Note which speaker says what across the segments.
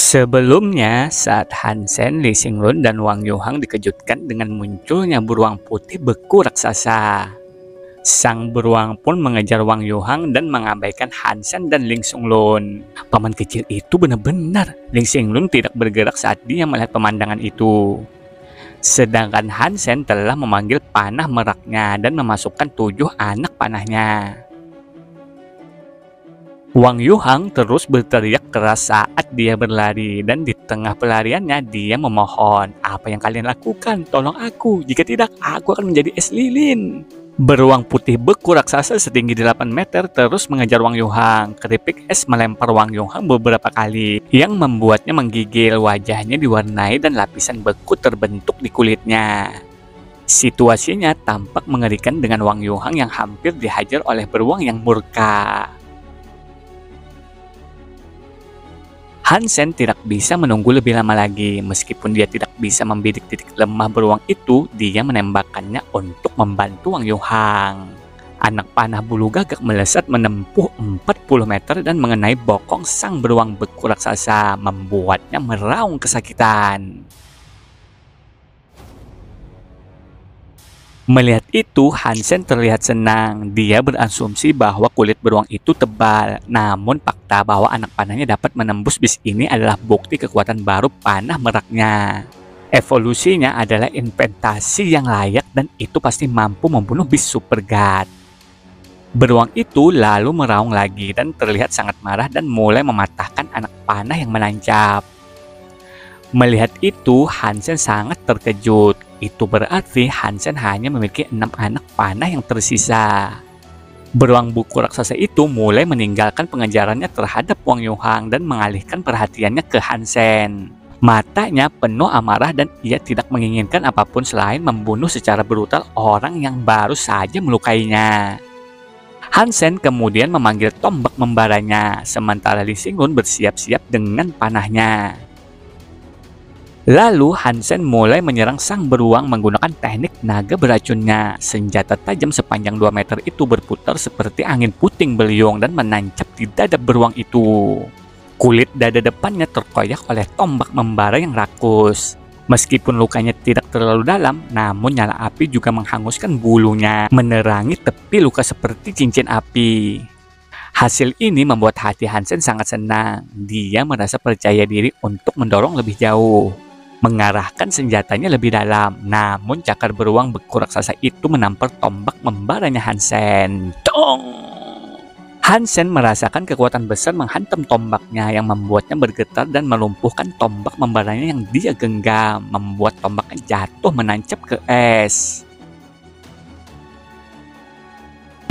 Speaker 1: Sebelumnya, saat Hansen, Lee Xinglun, dan Wang Yuhang dikejutkan dengan munculnya beruang putih beku raksasa. Sang beruang pun mengejar Wang Yuhang dan mengabaikan Hansen dan Ling Xinglun. Paman kecil itu benar-benar. Ling Xinglun tidak bergerak saat dia melihat pemandangan itu. Sedangkan Hansen telah memanggil panah meraknya dan memasukkan 7 anak panahnya. Wang Yuhang terus berteriak keras saat dia berlari, dan di tengah pelariannya dia memohon, "Apa yang kalian lakukan? Tolong aku, jika tidak aku akan menjadi es lilin." Beruang putih beku raksasa setinggi 8 meter terus mengejar Wang Yuhang. Keripik es melempar Wang Yuhang beberapa kali, yang membuatnya menggigil. Wajahnya diwarnai dan lapisan beku terbentuk di kulitnya. Situasinya tampak mengerikan dengan Wang Yuhang yang hampir dihajar oleh beruang yang murka. Hansen tidak bisa menunggu lebih lama lagi. Meskipun dia tidak bisa membidik titik lemah beruang itu, dia menembakkannya untuk membantu Wang Yuhang. Anak panah bulu gagak melesat menempuh 40 meter dan mengenai bokong sang beruang beku raksasa, membuatnya meraung kesakitan. Melihat itu, Hansen terlihat senang. Dia berasumsi bahwa kulit beruang itu tebal. Namun fakta bahwa anak panahnya dapat menembus bis ini adalah bukti kekuatan baru panah meraknya. Evolusinya adalah inventasi yang layak dan itu pasti mampu membunuh bis Super God. Beruang itu lalu meraung lagi dan terlihat sangat marah dan mulai mematahkan anak panah yang menancap. Melihat itu, Hansen sangat terkejut. Itu berarti Hansen hanya memiliki 6 anak panah yang tersisa. Beruang buku raksasa itu mulai meninggalkan pengejarannya terhadap Wang Yuhang dan mengalihkan perhatiannya ke Hansen. Matanya penuh amarah dan ia tidak menginginkan apapun selain membunuh secara brutal orang yang baru saja melukainya. Hansen kemudian memanggil tombak membaranya, sementara Lee Xinglun bersiap-siap dengan panahnya. Lalu Hansen mulai menyerang sang beruang menggunakan teknik naga beracunnya. Senjata tajam sepanjang 2 meter itu berputar seperti angin puting beliung dan menancap di dada beruang itu. Kulit dada depannya terkoyak oleh tombak membara yang rakus. Meskipun lukanya tidak terlalu dalam, namun nyala api juga menghanguskan bulunya, menerangi tepi luka seperti cincin api. Hasil ini membuat hati Hansen sangat senang. Dia merasa percaya diri untuk mendorong lebih jauh, mengarahkan senjatanya lebih dalam. Namun cakar beruang beku raksasa itu menampar tombak membaranya Hansen. Dong! Hansen merasakan kekuatan besar menghantam tombaknya yang membuatnya bergetar dan melumpuhkan tombak membaranya yang dia genggam, membuat tombaknya jatuh menancap ke es.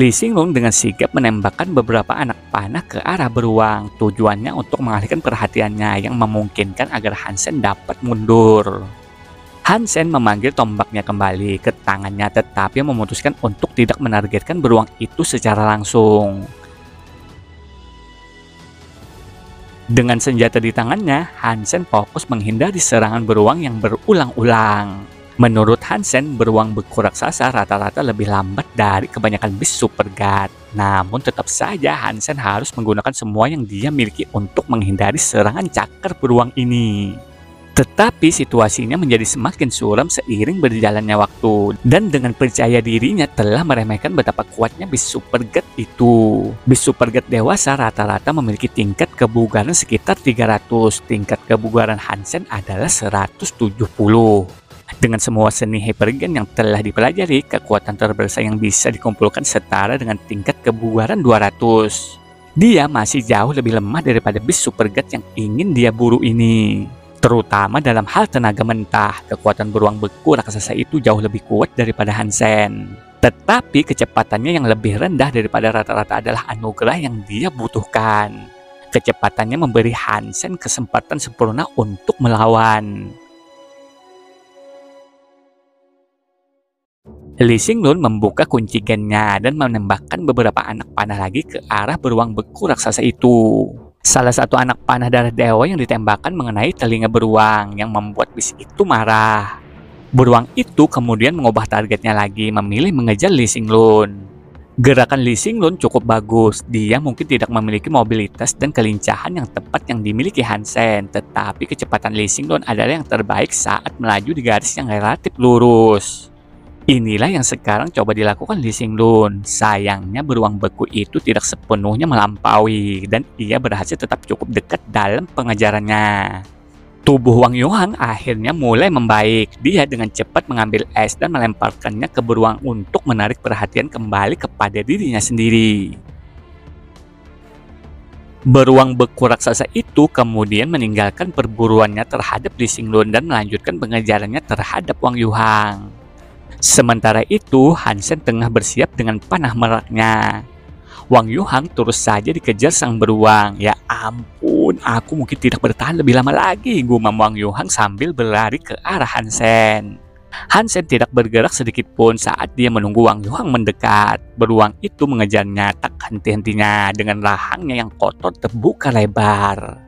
Speaker 1: Lee Xinglun dengan sigap menembakkan beberapa anak panah ke arah beruang, tujuannya untuk mengalihkan perhatiannya yang memungkinkan agar Hansen dapat mundur. Hansen memanggil tombaknya kembali ke tangannya, tetapi memutuskan untuk tidak menargetkan beruang itu secara langsung. Dengan senjata di tangannya, Hansen fokus menghindari serangan beruang yang berulang-ulang. Menurut Hansen, beruang beku raksasa rata-rata lebih lambat dari kebanyakan bis Super God. Namun tetap saja Hansen harus menggunakan semua yang dia miliki untuk menghindari serangan cakar beruang ini. Tetapi situasinya menjadi semakin suram seiring berjalannya waktu. Dan dengan percaya dirinya telah meremehkan betapa kuatnya bis Super God itu. Bis Super God dewasa rata-rata memiliki tingkat kebugaran sekitar 300. Tingkat kebugaran Hansen adalah 170. Dengan semua seni hypergen yang telah dipelajari, kekuatan terbesar yang bisa dikumpulkan setara dengan tingkat kebugaran 200. Dia masih jauh lebih lemah daripada bis Super God yang ingin dia buru ini. Terutama dalam hal tenaga mentah, kekuatan beruang beku raksasa itu jauh lebih kuat daripada Hansen. Tetapi kecepatannya yang lebih rendah daripada rata-rata adalah anugerah yang dia butuhkan. Kecepatannya memberi Hansen kesempatan sempurna untuk melawan. Lee Xinglun membuka kunci gennya dan menembakkan beberapa anak panah lagi ke arah beruang beku raksasa itu. Salah satu anak panah darah dewa yang ditembakkan mengenai telinga beruang yang membuat bis itu marah. Beruang itu kemudian mengubah targetnya lagi, memilih mengejar Lee Xinglun. Gerakan Lee Xinglun cukup bagus. Dia mungkin tidak memiliki mobilitas dan kelincahan yang tepat yang dimiliki Hansen, tetapi kecepatan Lee Xinglun adalah yang terbaik saat melaju di garis yang relatif lurus. Inilah yang sekarang coba dilakukan Lee Xinglun. Sayangnya beruang beku itu tidak sepenuhnya melampaui dan ia berhasil tetap cukup dekat dalam pengejarannya. Tubuh Wang Yuhang akhirnya mulai membaik. Dia dengan cepat mengambil es dan melemparkannya ke beruang untuk menarik perhatian kembali kepada dirinya sendiri. Beruang beku raksasa itu kemudian meninggalkan perburuannya terhadap Lee Xinglun dan melanjutkan pengejarannya terhadap Wang Yuhang. Sementara itu, Hansen tengah bersiap dengan panah meraknya. Wang Yuhang terus saja dikejar sang beruang. Ya ampun, aku mungkin tidak bertahan lebih lama lagi, gumam Wang Yuhang sambil berlari ke arah Hansen. Hansen tidak bergerak sedikit pun saat dia menunggu Wang Yuhang mendekat. Beruang itu mengejarnya tak henti-hentinya dengan rahangnya yang kotor terbuka lebar.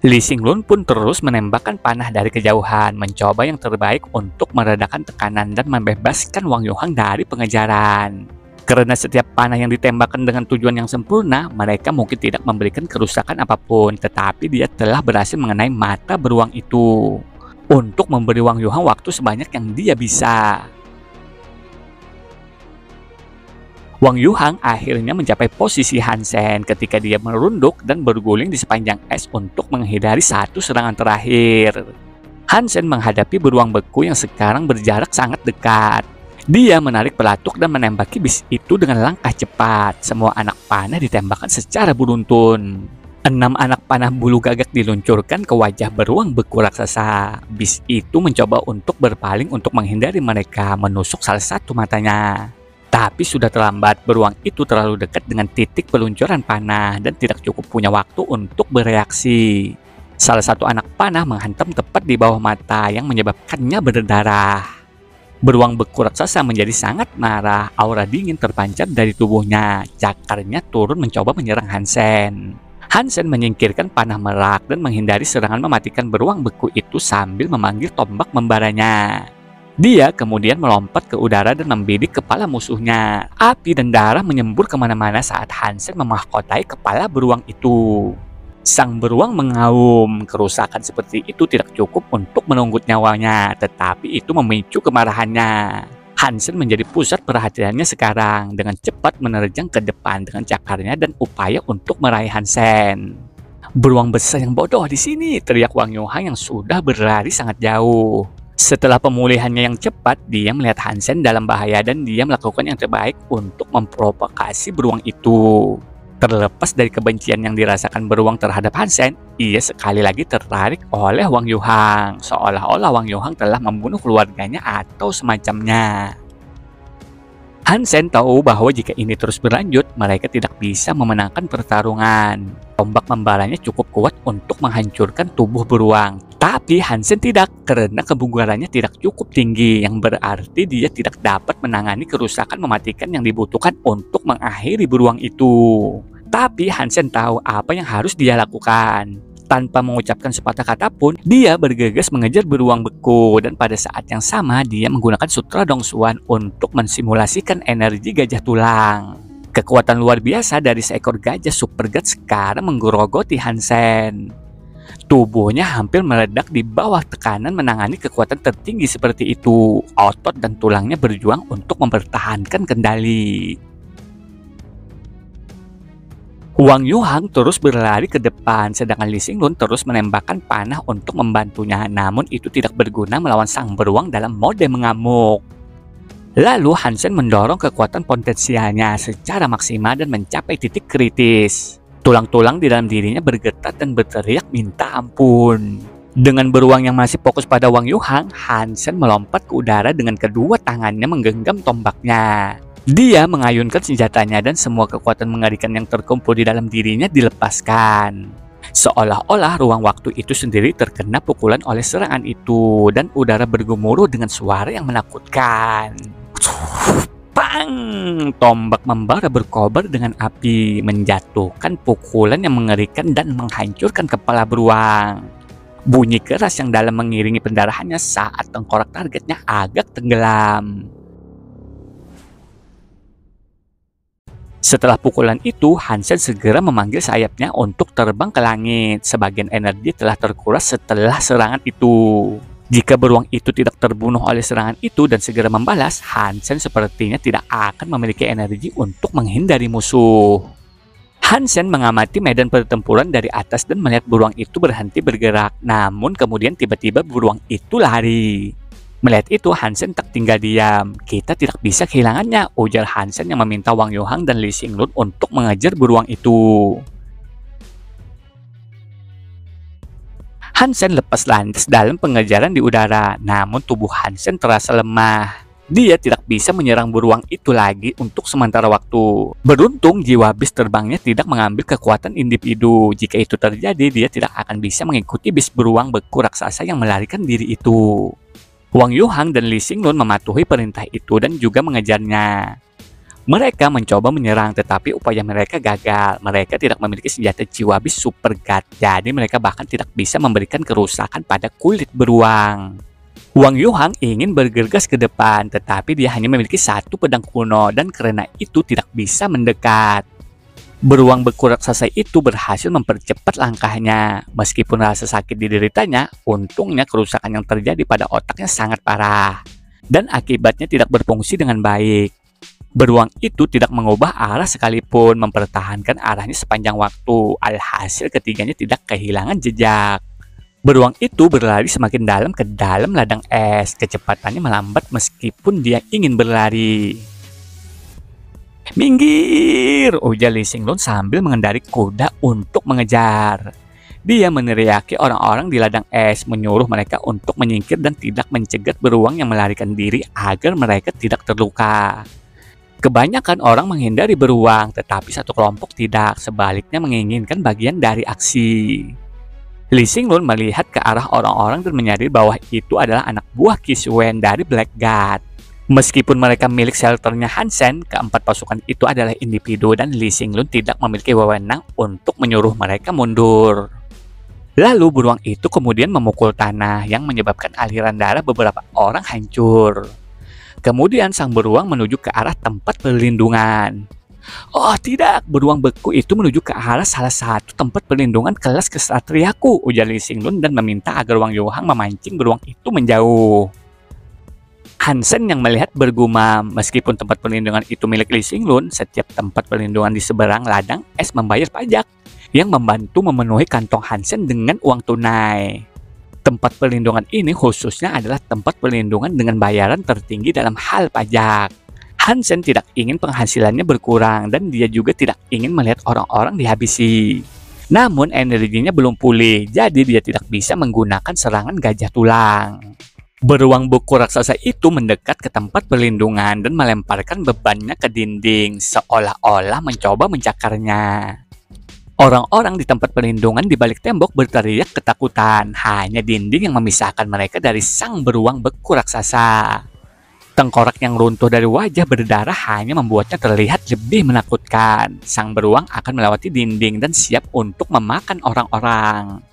Speaker 1: Lee Xinglun pun terus menembakkan panah dari kejauhan, mencoba yang terbaik untuk meredakan tekanan dan membebaskan Wang Yuhang dari pengejaran. Karena setiap panah yang ditembakkan dengan tujuan yang sempurna, mereka mungkin tidak memberikan kerusakan apapun, tetapi dia telah berhasil mengenai mata beruang itu untuk memberi Wang Yuhang waktu sebanyak yang dia bisa. Wang Yuhang akhirnya mencapai posisi Hansen ketika dia merunduk dan berguling di sepanjang es untuk menghindari satu serangan terakhir. Hansen menghadapi beruang beku yang sekarang berjarak sangat dekat. Dia menarik pelatuk dan menembaki bis itu dengan langkah cepat. Semua anak panah ditembakkan secara beruntun. 6 anak panah bulu gagak diluncurkan ke wajah beruang beku raksasa. Bis itu mencoba untuk berpaling untuk menghindari mereka, menusuk salah satu matanya. Tapi sudah terlambat, beruang itu terlalu dekat dengan titik peluncuran panah dan tidak cukup punya waktu untuk bereaksi. Salah satu anak panah menghantam tepat di bawah mata yang menyebabkannya berdarah. Beruang beku raksasa menjadi sangat marah. Aura dingin terpancar dari tubuhnya. Cakarnya turun mencoba menyerang Hansen. Hansen menyingkirkan panah merak dan menghindari serangan mematikan beruang beku itu sambil memanggil tombak membaranya. Dia kemudian melompat ke udara dan membidik kepala musuhnya. Api dan darah menyembur kemana-mana saat Hansen memahkotai kepala beruang itu. Sang beruang mengaum. Kerusakan seperti itu tidak cukup untuk menunggut nyawanya, tetapi itu memicu kemarahannya. Hansen menjadi pusat perhatiannya sekarang, dengan cepat menerjang ke depan dengan cakarnya dan upaya untuk meraih Hansen. Beruang besar yang bodoh di sini, teriak Wang Yuhang yang sudah berlari sangat jauh. Setelah pemulihannya yang cepat, dia melihat Hansen dalam bahaya dan dia melakukan yang terbaik untuk memprovokasi beruang itu. Terlepas dari kebencian yang dirasakan beruang terhadap Hansen, ia sekali lagi tertarik oleh Wang Yuhang, seolah-olah Wang Yuhang telah membunuh keluarganya atau semacamnya. Hansen tahu bahwa jika ini terus berlanjut, mereka tidak bisa memenangkan pertarungan. Tombak membaranya cukup kuat untuk menghancurkan tubuh beruang. Tapi Hansen tidak, karena kebugarannya tidak cukup tinggi, yang berarti dia tidak dapat menangani kerusakan mematikan yang dibutuhkan untuk mengakhiri beruang itu. Tapi Hansen tahu apa yang harus dia lakukan. Tanpa mengucapkan sepatah kata pun, dia bergegas mengejar beruang beku, dan pada saat yang sama dia menggunakan sutra Dongsuan untuk mensimulasikan energi gajah tulang. Kekuatan luar biasa dari seekor gajah super god sekarang menggerogoti Hansen. Tubuhnya hampir meledak di bawah tekanan menangani kekuatan tertinggi seperti itu. Otot dan tulangnya berjuang untuk mempertahankan kendali. Wang Yuhang terus berlari ke depan, sedangkan Lee Xinglun terus menembakkan panah untuk membantunya. Namun itu tidak berguna melawan sang beruang dalam mode mengamuk. Lalu Hansen mendorong kekuatan potensialnya secara maksimal dan mencapai titik kritis. Tulang-tulang di dalam dirinya bergetar dan berteriak minta ampun. Dengan beruang yang masih fokus pada Wang Yuhang, Hansen melompat ke udara dengan kedua tangannya menggenggam tombaknya. Dia mengayunkan senjatanya dan semua kekuatan mengerikan yang terkumpul di dalam dirinya dilepaskan. Seolah-olah ruang waktu itu sendiri terkena pukulan oleh serangan itu dan udara bergemuruh dengan suara yang menakutkan. Pang! Tombak membara berkobar dengan api, menjatuhkan pukulan yang mengerikan dan menghancurkan kepala beruang. Bunyi keras yang dalam mengiringi pendarahannya saat tengkorak targetnya agak tenggelam. Setelah pukulan itu, Hansen segera memanggil sayapnya untuk terbang ke langit. Sebagian energi telah terkuras setelah serangan itu. Jika beruang itu tidak terbunuh oleh serangan itu dan segera membalas, Hansen sepertinya tidak akan memiliki energi untuk menghindari musuh. Hansen mengamati medan pertempuran dari atas dan melihat beruang itu berhenti bergerak. Namun kemudian tiba-tiba beruang itu lari. Melihat itu, Hansen tak tinggal diam. Kita tidak bisa kehilangannya, ujar Hansen yang meminta Wang Yuhang dan Li Xinglun untuk mengejar beruang itu. Hansen lepas landas dalam pengejaran di udara, namun tubuh Hansen terasa lemah. Dia tidak bisa menyerang beruang itu lagi untuk sementara waktu. Beruntung jiwa bis terbangnya tidak mengambil kekuatan individu. Jika itu terjadi, dia tidak akan bisa mengikuti bis beruang beku raksasa yang melarikan diri itu. Wang Yuhang dan Li Xinglun mematuhi perintah itu dan juga mengejarnya. Mereka mencoba menyerang, tetapi upaya mereka gagal. Mereka tidak memiliki senjata jiwa bis super guard, jadi mereka bahkan tidak bisa memberikan kerusakan pada kulit beruang. Wang Yuhang ingin bergegas ke depan, tetapi dia hanya memiliki satu pedang kuno dan karena itu tidak bisa mendekat. Beruang beku raksasa itu berhasil mempercepat langkahnya. Meskipun rasa sakit dideritanya, untungnya kerusakan yang terjadi pada otaknya sangat parah. Dan akibatnya tidak berfungsi dengan baik. Beruang itu tidak mengubah arah sekalipun, mempertahankan arahnya sepanjang waktu. Alhasil ketiganya tidak kehilangan jejak. Beruang itu berlari semakin dalam ke dalam ladang es. Kecepatannya melambat meskipun dia ingin berlari. "Minggir!" ujar Li Xinglun sambil mengendari kuda untuk mengejar. Dia meneriaki orang-orang di ladang es, menyuruh mereka untuk menyingkir dan tidak mencegat beruang yang melarikan diri agar mereka tidak terluka. Kebanyakan orang menghindari beruang, tetapi satu kelompok tidak, sebaliknya menginginkan bagian dari aksi. Li Xinglun melihat ke arah orang-orang dan menyadari bahwa itu adalah anak buah Qi Xuan dari Black God. Meskipun mereka milik shelternya Hansen, keempat pasukan itu adalah individu dan Li Xinglun tidak memiliki wewenang untuk menyuruh mereka mundur. Lalu beruang itu kemudian memukul tanah yang menyebabkan aliran darah beberapa orang hancur. Kemudian sang beruang menuju ke arah tempat perlindungan. "Oh tidak, beruang beku itu menuju ke arah salah satu tempat perlindungan kelas kesatriaku," ujar Li Xinglun dan meminta agar Wang Yuhang memancing beruang itu menjauh. Hansen yang melihat bergumam, meskipun tempat perlindungan itu milik Li Xinglun, setiap tempat perlindungan di seberang ladang es membayar pajak yang membantu memenuhi kantong Hansen dengan uang tunai. Tempat perlindungan ini khususnya adalah tempat perlindungan dengan bayaran tertinggi dalam hal pajak. Hansen tidak ingin penghasilannya berkurang dan dia juga tidak ingin melihat orang-orang dihabisi. Namun energinya belum pulih, jadi dia tidak bisa menggunakan serangan gajah tulang. Beruang beku raksasa itu mendekat ke tempat perlindungan dan melemparkan bebannya ke dinding, seolah-olah mencoba mencakarnya. Orang-orang di tempat perlindungan di balik tembok berteriak ketakutan, hanya dinding yang memisahkan mereka dari sang beruang beku raksasa. Tengkorak yang runtuh dari wajah berdarah hanya membuatnya terlihat lebih menakutkan. Sang beruang akan melewati dinding dan siap untuk memakan orang-orang.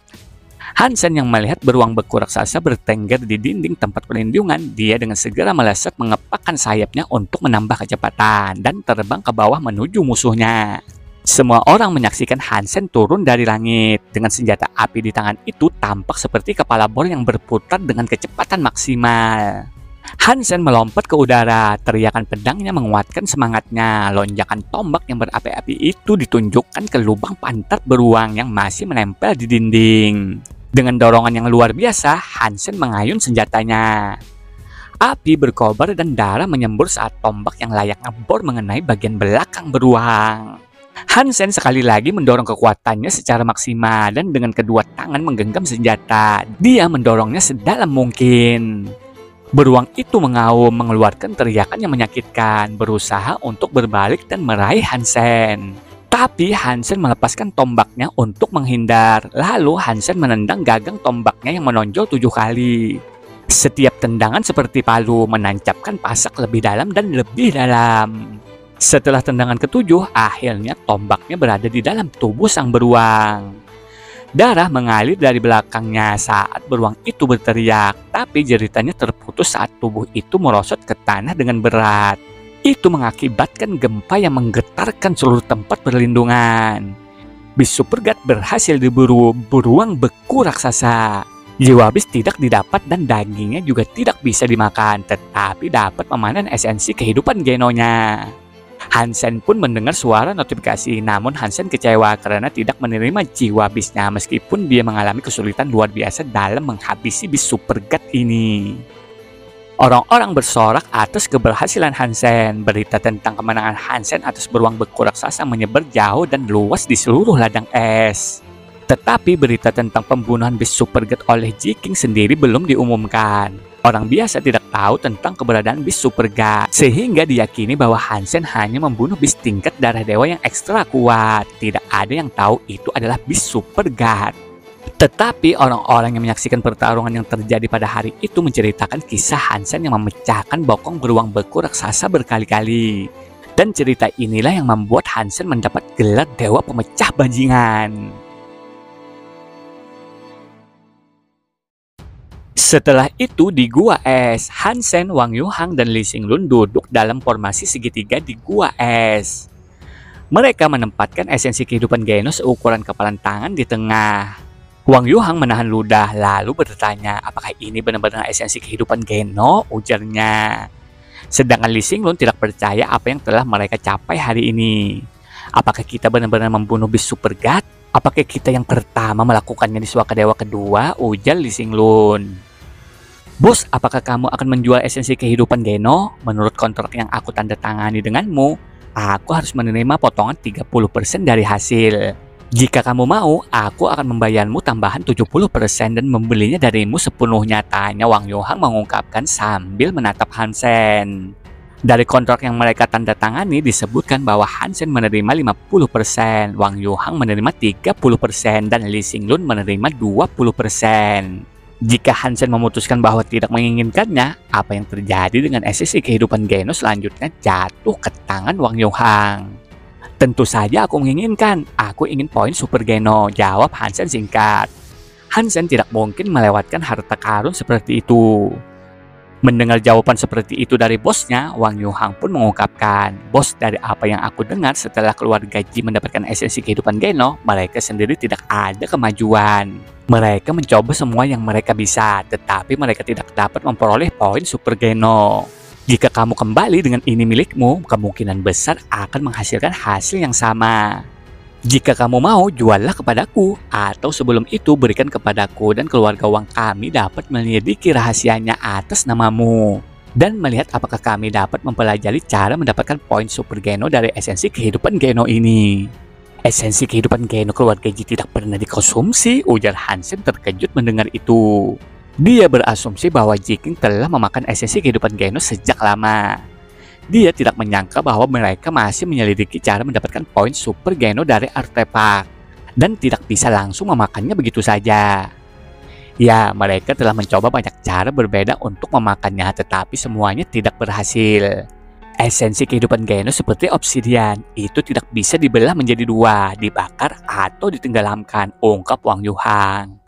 Speaker 1: Hansen yang melihat beruang beku raksasa bertengger di dinding tempat perlindungan, dia dengan segera melesat mengepakkan sayapnya untuk menambah kecepatan dan terbang ke bawah menuju musuhnya. Semua orang menyaksikan Hansen turun dari langit. Dengan senjata api di tangan itu tampak seperti kepala bor yang berputar dengan kecepatan maksimal. Hansen melompat ke udara, teriakan pedangnya menguatkan semangatnya. Lonjakan tombak yang berapi-api itu ditunjukkan ke lubang pantat beruang yang masih menempel di dinding. Dengan dorongan yang luar biasa, Hansen mengayun senjatanya. Api berkobar dan darah menyembur saat tombak yang layaknya bor mengenai bagian belakang beruang. Hansen sekali lagi mendorong kekuatannya secara maksimal dan dengan kedua tangan menggenggam senjata. Dia mendorongnya sedalam mungkin. Beruang itu mengaum, mengeluarkan teriakan yang menyakitkan, berusaha untuk berbalik dan meraih Hansen. Tapi Hansen melepaskan tombaknya untuk menghindar. Lalu Hansen menendang gagang tombaknya yang menonjol 7 kali. Setiap tendangan seperti palu menancapkan pasak lebih dalam dan lebih dalam. Setelah tendangan ke-7, akhirnya tombaknya berada di dalam tubuh sang beruang. Darah mengalir dari belakangnya saat beruang itu berteriak, tapi jeritannya terputus saat tubuh itu merosot ke tanah dengan berat. Itu mengakibatkan gempa yang menggetarkan seluruh tempat perlindungan. Bis Supergat berhasil diburu beruang beku raksasa. Jiwa bis tidak didapat dan dagingnya juga tidak bisa dimakan, tetapi dapat memanen esensi kehidupan Genonya. Hansen pun mendengar suara notifikasi, namun Hansen kecewa karena tidak menerima jiwa bisnya meskipun dia mengalami kesulitan luar biasa dalam menghabisi bis Supergat ini. Orang-orang bersorak atas keberhasilan Hansen. Berita tentang kemenangan Hansen atas beruang beku raksasa menyebar jauh dan luas di seluruh ladang es. Tetapi berita tentang pembunuhan bis Supergat oleh Ji-King sendiri belum diumumkan. Orang biasa tidak tahu tentang keberadaan bis Supergat, sehingga diyakini bahwa Hansen hanya membunuh bis tingkat darah dewa yang ekstra kuat. Tidak ada yang tahu itu adalah bis Supergat. Tetapi orang-orang yang menyaksikan pertarungan yang terjadi pada hari itu menceritakan kisah Hansen yang memecahkan bokong beruang beku raksasa berkali-kali. Dan cerita inilah yang membuat Hansen mendapat gelar Dewa Pemecah Bajingan. Setelah itu di Gua Es, Hansen, Wang Yuhang, dan Lee Xinglun duduk dalam formasi segitiga di Gua Es. Mereka menempatkan esensi kehidupan Geno seukuran kepalan tangan di tengah. Wang Yuhang menahan ludah lalu bertanya, apakah ini benar-benar esensi kehidupan Geno? Ujarnya. Sedangkan Lee Xinglun tidak percaya apa yang telah mereka capai hari ini. Apakah kita benar-benar membunuh bis Supergat? Apakah kita yang pertama melakukannya di Suaka Dewa kedua? Ujar Lee Xinglun. Bos, apakah kamu akan menjual esensi kehidupan Geno? Menurut kontrak yang aku tanda tangani denganmu, aku harus menerima potongan 30% dari hasil. Jika kamu mau, aku akan membayarmu tambahan 70% dan membelinya darimu sepenuhnya, tanya Wang Yuhang mengungkapkan sambil menatap Hansen. Dari kontrak yang mereka tanda tangani disebutkan bahwa Hansen menerima 50%, Wang Yuhang menerima 30%, dan Lee Xinglun menerima 20%. Jika Hansen memutuskan bahwa tidak menginginkannya, apa yang terjadi dengan esensi kehidupan Geno selanjutnya jatuh ke tangan Wang Yuhang. Tentu saja aku menginginkan, aku ingin poin Super Geno, jawab Hansen singkat. Hansen tidak mungkin melewatkan harta karun seperti itu. Mendengar jawaban seperti itu dari bosnya, Wang Yuhang pun mengungkapkan, bos, dari apa yang aku dengar setelah keluarga Ji mendapatkan esensi kehidupan Geno, mereka sendiri tidak ada kemajuan. Mereka mencoba semua yang mereka bisa, tetapi mereka tidak dapat memperoleh poin Super Geno. Jika kamu kembali dengan ini milikmu, kemungkinan besar akan menghasilkan hasil yang sama. Jika kamu mau, juallah kepadaku, atau sebelum itu berikan kepadaku dan keluarga Wang kami dapat menyelidiki rahasianya atas namamu. Dan melihat apakah kami dapat mempelajari cara mendapatkan poin Super Geno dari esensi kehidupan Geno ini. Esensi kehidupan Geno keluarga Ji tidak pernah dikonsumsi, ujar Hansen terkejut mendengar itu. Dia berasumsi bahwa Ji-King telah memakan esensi kehidupan Geno sejak lama. Dia tidak menyangka bahwa mereka masih menyelidiki cara mendapatkan poin Super Geno dari artefak dan tidak bisa langsung memakannya begitu saja. Ya, mereka telah mencoba banyak cara berbeda untuk memakannya, tetapi semuanya tidak berhasil. Esensi kehidupan Geno seperti obsidian, itu tidak bisa dibelah menjadi dua, dibakar atau ditenggelamkan, ungkap Wang Yuhang.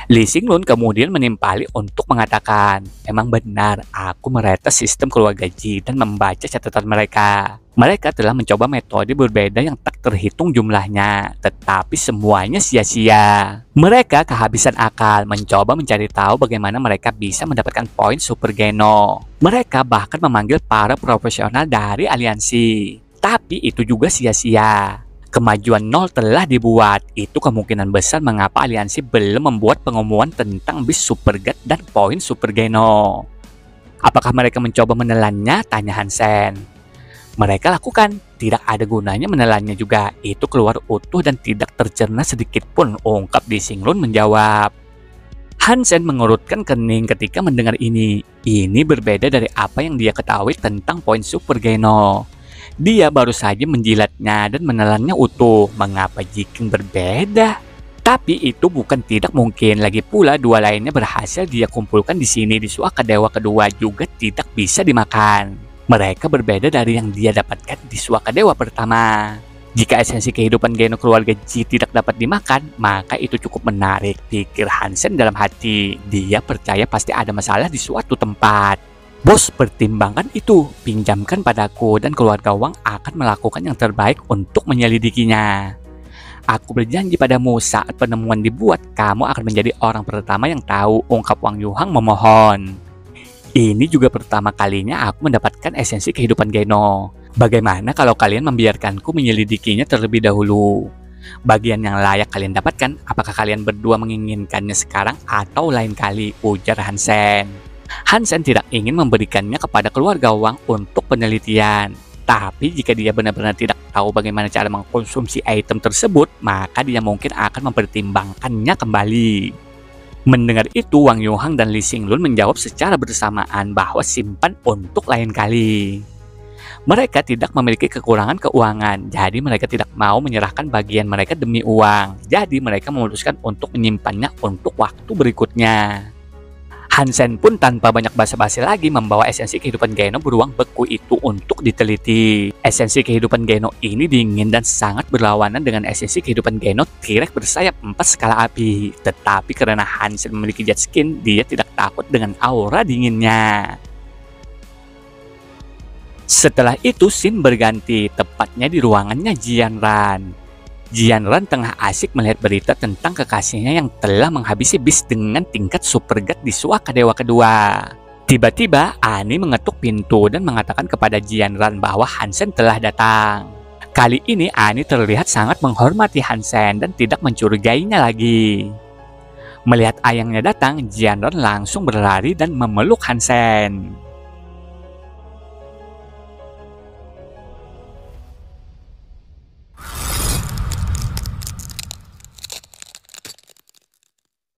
Speaker 1: Lee Xinglun kemudian menimpali untuk mengatakan, memang benar, aku meretas sistem keluarga Ji dan membaca catatan mereka. Mereka telah mencoba metode berbeda yang tak terhitung jumlahnya, tetapi semuanya sia-sia. Mereka kehabisan akal mencoba mencari tahu bagaimana mereka bisa mendapatkan poin Super Geno. Mereka bahkan memanggil para profesional dari aliansi, tapi itu juga sia-sia. Kemajuan nol telah dibuat, itu kemungkinan besar mengapa aliansi belum membuat pengumuman tentang bis Supergat dan poin Super Geno. Apakah mereka mencoba menelannya? Tanya Hansen. Mereka lakukan, tidak ada gunanya menelannya juga, itu keluar utuh dan tidak tercerna sedikit pun, ungkap Lee Xinglun menjawab. Hansen mengurutkan kening ketika mendengar ini. Ini berbeda dari apa yang dia ketahui tentang poin Super Geno. Dia baru saja menjilatnya dan menelannya utuh. Mengapa Ji-King berbeda? Tapi itu bukan tidak mungkin. Lagi pula dua lainnya berhasil dia kumpulkan di sini di Suaka Dewa kedua juga tidak bisa dimakan. Mereka berbeda dari yang dia dapatkan di Suaka Dewa pertama. Jika esensi kehidupan Geno keluarga Ji tidak dapat dimakan, maka itu cukup menarik, pikir Hansen dalam hati. Dia percaya pasti ada masalah di suatu tempat. Bos, pertimbangkan itu, pinjamkan padaku dan keluarga Wang akan melakukan yang terbaik untuk menyelidikinya. Aku berjanji padamu saat penemuan dibuat, kamu akan menjadi orang pertama yang tahu, ungkap Wang Yuhang memohon. Ini juga pertama kalinya aku mendapatkan esensi kehidupan Geno. Bagaimana kalau kalian membiarkanku menyelidikinya terlebih dahulu? Bagian yang layak kalian dapatkan, apakah kalian berdua menginginkannya sekarang atau lain kali, ujar Hansen. Hansen tidak ingin memberikannya kepada keluarga Wang untuk penelitian. Tapi jika dia benar-benar tidak tahu bagaimana cara mengkonsumsi item tersebut, maka dia mungkin akan mempertimbangkannya kembali. Mendengar itu, Wang Yuhang dan Li Xinglun menjawab secara bersamaan bahwa simpan untuk lain kali. Mereka tidak memiliki kekurangan keuangan, jadi mereka tidak mau menyerahkan bagian mereka demi uang. Jadi mereka memutuskan untuk menyimpannya untuk waktu berikutnya. Hansen pun tanpa banyak basa-basi lagi membawa esensi kehidupan Geno beruang beku itu untuk diteliti. Esensi kehidupan Geno ini dingin dan sangat berlawanan dengan esensi kehidupan Geno T-Rex bersayap 4 skala api. Tetapi karena Hansen memiliki jet skin, dia tidak takut dengan aura dinginnya. Setelah itu scene berganti, tepatnya di ruangannya Jianran. Jianran tengah asik melihat berita tentang kekasihnya yang telah menghabisi bis dengan tingkat super god di Suaka Dewa kedua. Tiba-tiba Ani mengetuk pintu dan mengatakan kepada Jianran bahwa Hansen telah datang. Kali ini Ani terlihat sangat menghormati Hansen dan tidak mencurigainya lagi. Melihat ayangnya datang, Jianran langsung berlari dan memeluk Hansen.